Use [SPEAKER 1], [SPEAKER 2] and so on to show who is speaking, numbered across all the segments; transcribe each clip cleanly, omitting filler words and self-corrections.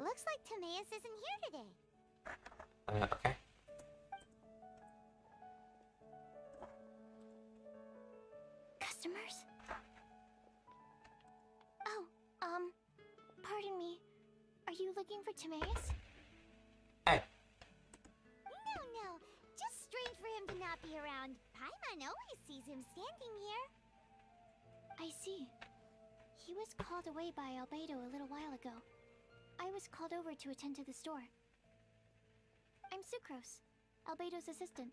[SPEAKER 1] Looks like Timaeus isn't here today.
[SPEAKER 2] Okay.
[SPEAKER 1] Customers? Oh, pardon me. Are you looking for Timaeus?
[SPEAKER 2] Hey.
[SPEAKER 1] No. Just strange for him to not be around. Paimon always sees him standing here. I see. He was called away by Albedo a little while ago. I was called over to attend to the store. I'm Sucrose, Albedo's assistant.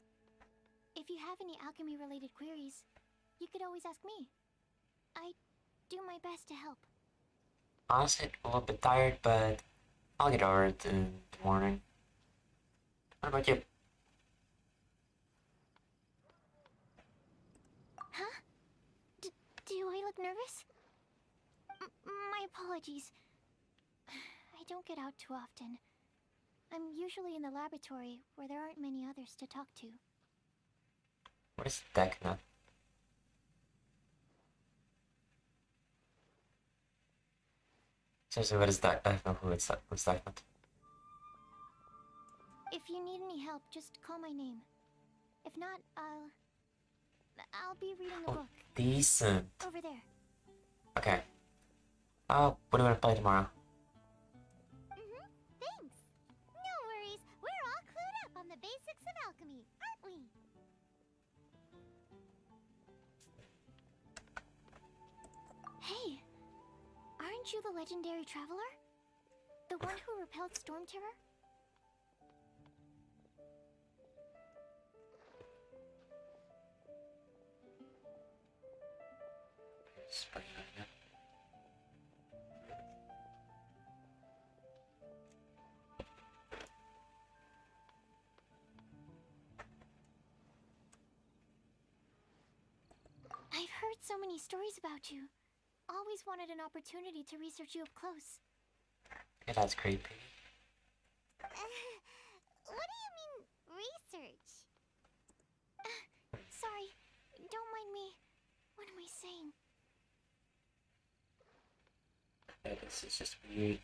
[SPEAKER 1] If you have any alchemy-related queries, you could always ask me. I do my best to help.
[SPEAKER 2] Honestly, a little bit tired, but I'll get over it in the morning. What about you?
[SPEAKER 1] Huh? Do I look nervous? My apologies. I don't get out too often. I'm usually in the laboratory where there aren't many others to talk to.
[SPEAKER 2] What is deck nut? Seriously, what is that? I don't know who it's that. What's that nut?
[SPEAKER 1] If you need any help, just call my name. If not, I'll be reading a book.
[SPEAKER 2] Decent.
[SPEAKER 1] Over there.
[SPEAKER 2] Okay. What do you want to play tomorrow?
[SPEAKER 1] Thanks. No worries. We're all clued up on the basics of alchemy, aren't we? Hey, aren't you the legendary traveler? The one who repelled Storm Terror? I've heard so many stories about you. Always wanted an opportunity to research you up close.
[SPEAKER 2] Yeah, that's creepy.
[SPEAKER 1] What do you mean, research? Sorry, don't mind me. What am I saying?
[SPEAKER 2] Yeah, this is just weird.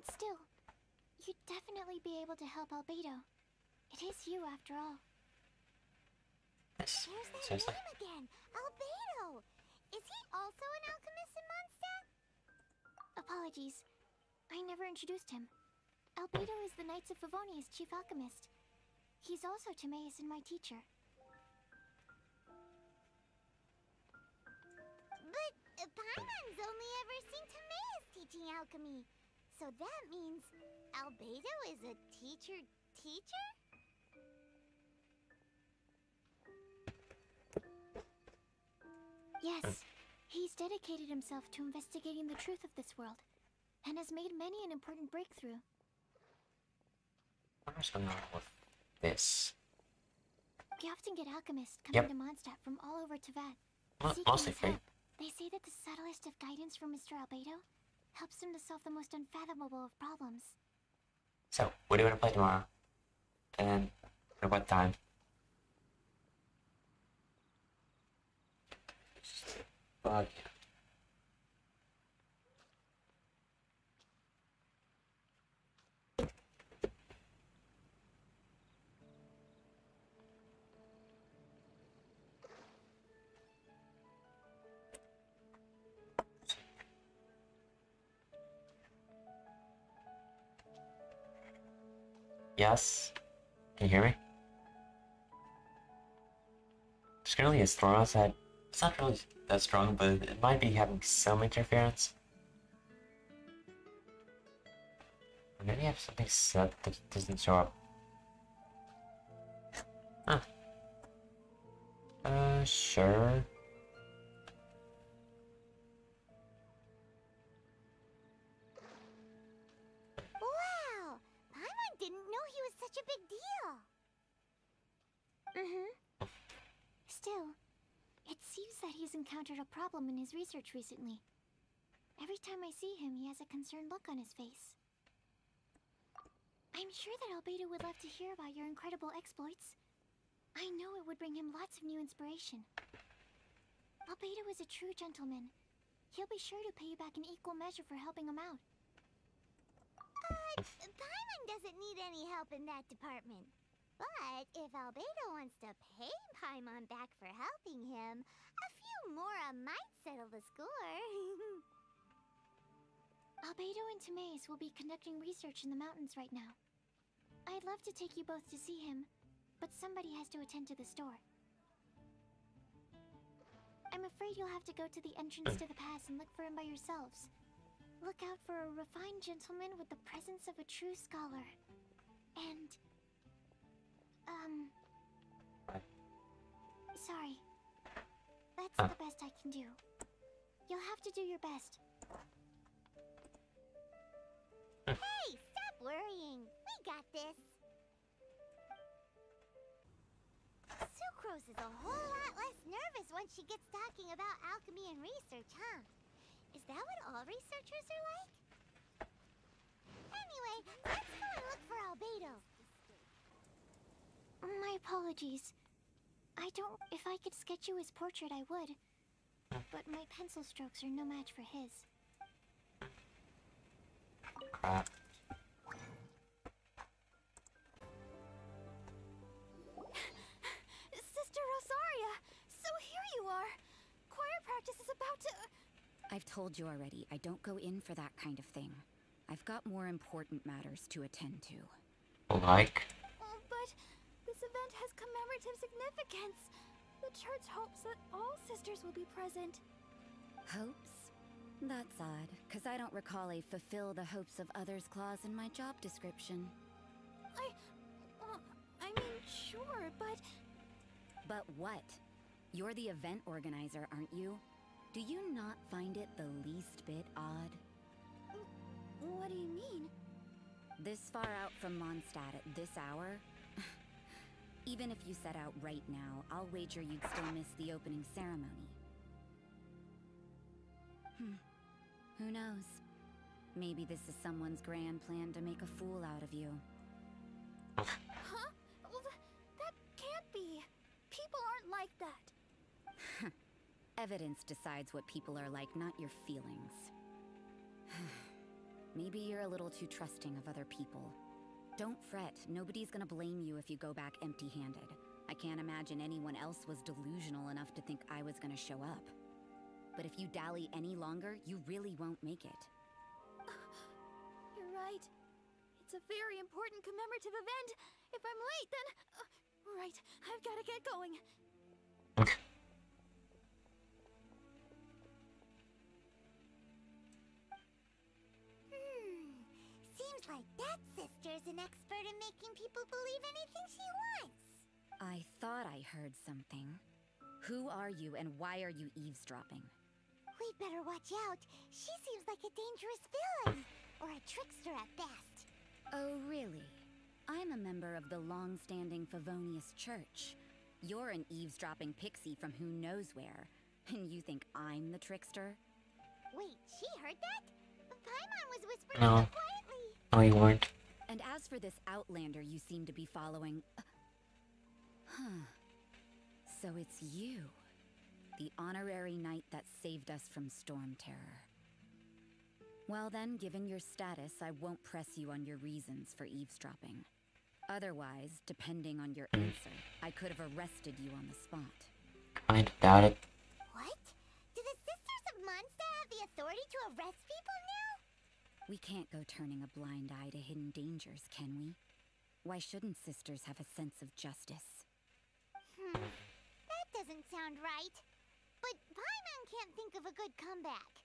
[SPEAKER 1] Still, you'd definitely be able to help Albedo. It is you, after all.
[SPEAKER 2] Yes,
[SPEAKER 1] There's that
[SPEAKER 2] seriously.
[SPEAKER 1] name again! Albedo! Is he also an alchemist in Mondstadt? Apologies. I never introduced him. Albedo is the Knights of Favonia's chief alchemist. He's also Timaeus and my teacher. But Paimon's only ever seen Timaeus teaching alchemy. So that means Albedo is a teacher? Yes, he's dedicated himself to investigating the truth of this world, and has made many an important breakthrough.
[SPEAKER 2] What's going on with this?
[SPEAKER 1] We often get alchemists coming
[SPEAKER 2] Yep.
[SPEAKER 1] to Mondstadt from all over Teyvat, seeking
[SPEAKER 2] Mostly
[SPEAKER 1] his
[SPEAKER 2] free.
[SPEAKER 1] help. They say that the subtlest of guidance from Mr. Albedo helps him to solve the most unfathomable of problems.
[SPEAKER 2] So, what do you want to play tomorrow? And at what time? Bug. Yes? Can you hear me? There's currently a storm outside. It's not really that strong, but it might be having some interference. Or maybe I have something set that doesn't show up. Huh. Sure.
[SPEAKER 1] Wow! Paimon didn't know he was such a big deal! Still, it seems that he's encountered a problem in his research recently. Every time I see him, he has a concerned look on his face. I'm sure that Albedo would love to hear about your incredible exploits. I know it would bring him lots of new inspiration. Albedo is a true gentleman. He'll be sure to pay you back in equal measure for helping him out. Paimon doesn't need any help in that department. But if Albedo wants to pay Paimon back for helping him, a few mora might settle the score. Albedo and Timaeus will be conducting research in the mountains right now. I'd love to take you both to see him, but somebody has to attend to the store. I'm afraid you'll have to go to the entrance to the pass and look for him by yourselves. Look out for a refined gentleman with the presence of a true scholar. And... sorry. That's the best I can do. You'll have to do your best. Hey, stop worrying. We got this. Sucrose is a whole lot less nervous once she gets talking about alchemy and research, huh? Is that what all researchers are like? Anyway, let's go and look for Albedo. My apologies. If I could sketch you his portrait, I would. But my pencil strokes are no match for his.
[SPEAKER 2] Crap.
[SPEAKER 1] Sister Rosaria! So here you are! Choir practice is about to...
[SPEAKER 3] I've told you already, I don't go in for that kind of thing. I've got more important matters to attend to.
[SPEAKER 2] Like?
[SPEAKER 1] But this event has commemorative significance. The church hopes that all sisters will be present.
[SPEAKER 3] Hopes? That's odd, because I don't recall a fulfill the hopes of others clause in my job description.
[SPEAKER 1] I mean, sure, but...
[SPEAKER 3] But what? You're the event organizer, aren't you? Do you not find it the least bit odd?
[SPEAKER 1] What do you mean?
[SPEAKER 3] This far out from Mondstadt at this hour? Even if you set out right now, I'll wager you'd still miss the opening ceremony. Who knows? Maybe this is someone's grand plan to make a fool out of you.
[SPEAKER 1] Huh? Well, that can't be. People aren't like that.
[SPEAKER 3] Evidence decides what people are like, not your feelings. Maybe you're a little too trusting of other people. Don't fret, nobody's gonna blame you if you go back empty-handed. I can't imagine anyone else was delusional enough to think I was gonna show up. But if you dally any longer, you really won't make it.
[SPEAKER 1] You're right. It's a very important commemorative event. If I'm late, then... right, I've gotta get going. Seems like that sister's an expert in making people believe anything she wants.
[SPEAKER 3] I thought I heard something. Who are you and why are you eavesdropping?
[SPEAKER 1] We'd better watch out. She seems like a dangerous villain. Or a trickster at best.
[SPEAKER 3] Oh, really? I'm a member of the long-standing Favonius Church. You're an eavesdropping pixie from who knows where. And you think I'm the trickster?
[SPEAKER 1] Wait, she heard that? Paimon was whispering
[SPEAKER 2] No.
[SPEAKER 1] so quietly.
[SPEAKER 2] No, you weren't.
[SPEAKER 3] And as for this outlander you seem to be following... So it's you. The honorary knight that saved us from Storm Terror. Well then, given your status, I won't press you on your reasons for eavesdropping. Otherwise, depending on your answer, I could have arrested you on the spot.
[SPEAKER 2] Kinda doubt it.
[SPEAKER 1] What? Do the Sisters of Mondstadt have the authority to arrest people now?
[SPEAKER 3] We can't go turning a blind eye to hidden dangers, can we? Why shouldn't sisters have a sense of justice?
[SPEAKER 1] That doesn't sound right. But Paimon can't think of a good comeback.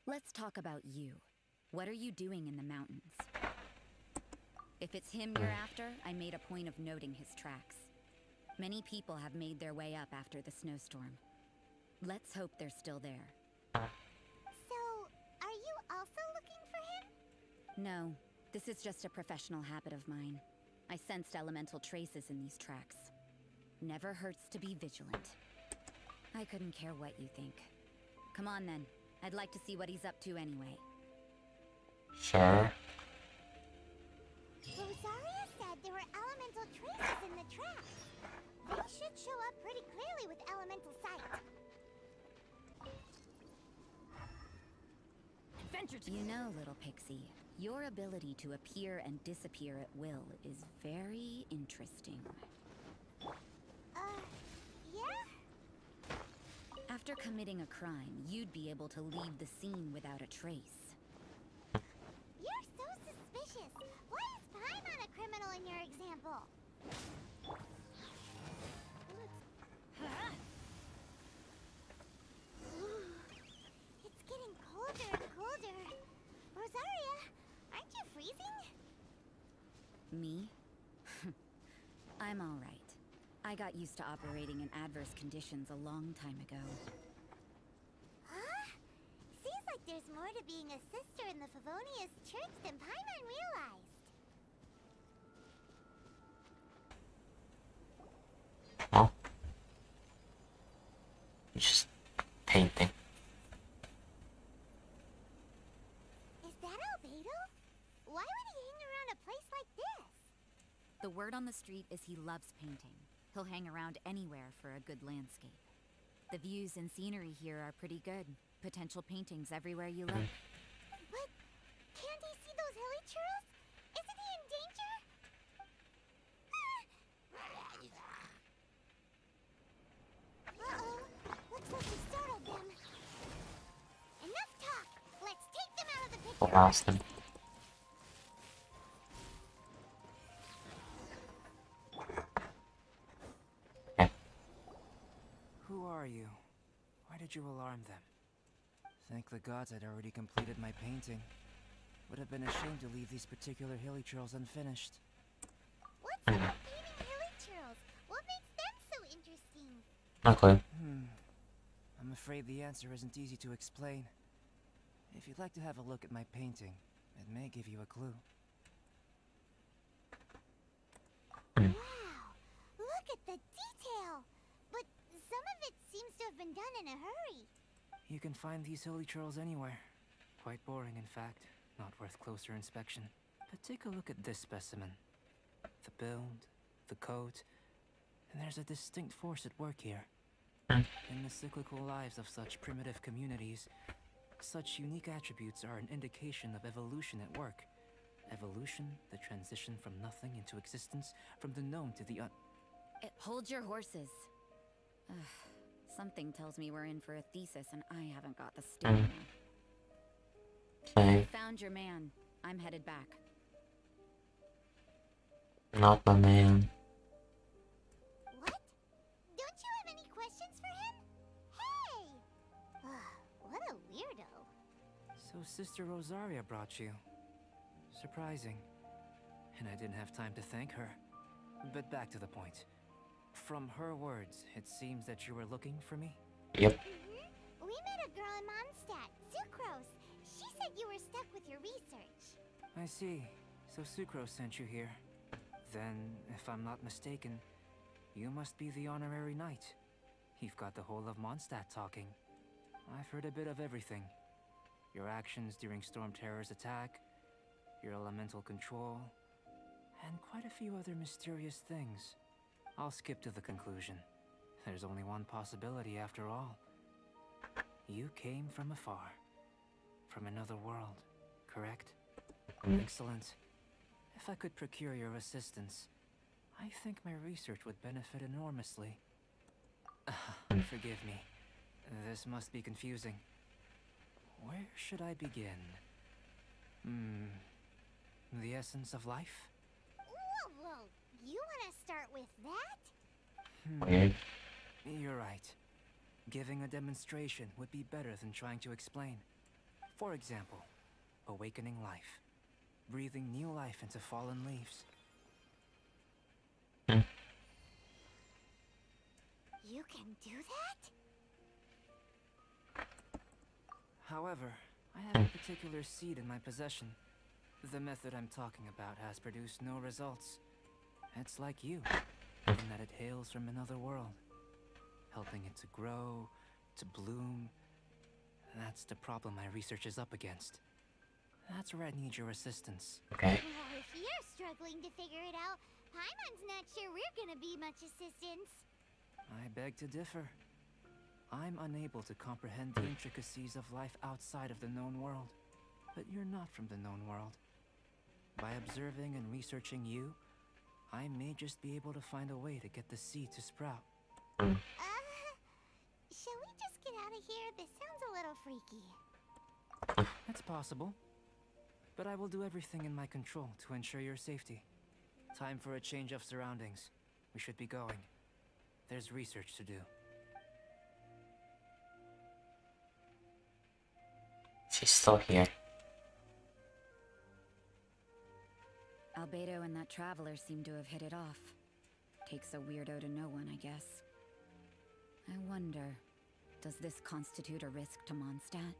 [SPEAKER 3] Let's talk about you. What are you doing in the mountains? If it's him you're after, I made a point of noting his tracks. Many people have made their way up after the snowstorm. Let's hope they're still there.
[SPEAKER 1] So, are you also looking for him?
[SPEAKER 3] No, this is just a professional habit of mine. I sensed elemental traces in these tracks. Never hurts to be vigilant. I couldn't care what you think. Come on then. I'd like to see what he's up to anyway.
[SPEAKER 2] Sure.
[SPEAKER 1] Rosaria said there were elemental traces in the tracks. They should should show up pretty clearly with elemental sight.
[SPEAKER 3] You know, little pixie, your ability to appear and disappear at will is very interesting.
[SPEAKER 1] Yeah?
[SPEAKER 3] After committing a crime, you'd be able to leave the scene without a trace.
[SPEAKER 1] You're so suspicious. Why is Paimon a criminal in your example? It's getting colder and colder. Rosaria, aren't you freezing?
[SPEAKER 3] Me? I'm all right. I got used to operating in adverse conditions a long time ago.
[SPEAKER 1] Huh? Seems like there's more to being a sister in the Favonius Church than Paimon realized.
[SPEAKER 2] Well, just painting.
[SPEAKER 1] Is that Albedo? Why would he hang around a place like this?
[SPEAKER 3] The word on the street is he loves painting. He'll hang around anywhere for a good landscape. The views and scenery here are pretty good. Potential paintings everywhere you look.
[SPEAKER 1] But can't he see those hilly churros? Isn't he in danger? Uh-oh. Looks like we startled them. Enough talk. Let's take them out of the picture.
[SPEAKER 2] Blast them.
[SPEAKER 4] Who are you? Why did you alarm them? Thank the gods I'd already completed my painting. Would have been a shame to leave these particular hilly churls unfinished.
[SPEAKER 1] What's about painting hilly churros? What makes them so interesting?
[SPEAKER 2] Not clue.
[SPEAKER 4] I'm afraid the answer isn't easy to explain. If you'd like to have a look at my painting, it may give you a clue.
[SPEAKER 1] Wow! Look at the detail! But some of it seems to have been done in a hurry.
[SPEAKER 4] You can find these hilly churls anywhere. Quite boring, in fact. Not worth closer inspection. But take a look at this specimen. The build, the coat, and there's a distinct force at work here. In the cyclical lives of such primitive communities, such unique attributes are an indication of evolution at work. Evolution, the transition from nothing into existence, from the known to the
[SPEAKER 3] Hold your horses. Ugh, something tells me we're in for a thesis and I haven't got the stamina.
[SPEAKER 2] Okay.
[SPEAKER 3] Found your man. I'm headed back.
[SPEAKER 2] Not my man.
[SPEAKER 1] What? Don't you have any questions for him? Hey! What a weirdo.
[SPEAKER 4] So Sister Rosaria brought you. Surprising. And I didn't have time to thank her. But back to the point. From her words, it seems that you were looking for me?
[SPEAKER 2] Yep.
[SPEAKER 1] We met a girl in Mondstadt, Sucrose. She said you were stuck with your research.
[SPEAKER 4] I see. So Sucrose sent you here. Then, if I'm not mistaken, you must be the honorary knight. You've got the whole of Mondstadt talking. I've heard a bit of everything. Your actions during Storm Terror's attack, your elemental control, and quite a few other mysterious things. I'll skip to the conclusion. There's only one possibility after all. You came from afar. From another world, correct? Excellent. If I could procure your assistance, I think my research would benefit enormously. Forgive me. This must be confusing. Where should I begin? The essence of life?
[SPEAKER 1] Whoa! You want to start with that?
[SPEAKER 2] Weird.
[SPEAKER 4] You're right. Giving a demonstration would be better than trying to explain. For example, awakening life. Breathing new life into fallen leaves.
[SPEAKER 1] You can do that?
[SPEAKER 4] However, I have a particular seed in my possession. The method I'm talking about has produced no results. It's like you, in that it hails from another world. Helping it to grow, to bloom. That's the problem my research is up against. That's where I need your assistance.
[SPEAKER 2] Okay.
[SPEAKER 1] Well, if you're struggling to figure it out, Paimon's not sure we're gonna be much assistance.
[SPEAKER 4] I beg to differ. I'm unable to comprehend the intricacies of life outside of the known world. But you're not from the known world. By observing and researching you, I may just be able to find a way to get the seed to sprout.
[SPEAKER 1] Shall we just get out of here? This sounds a little freaky.
[SPEAKER 4] It's possible. But I will do everything in my control to ensure your safety. Time for a change of surroundings. We should be going. There's research to do.
[SPEAKER 2] She's still here.
[SPEAKER 3] Albedo and that traveler seem to have hit it off. Takes a weirdo to know one, I guess. I wonder, does this constitute a risk to Mondstadt?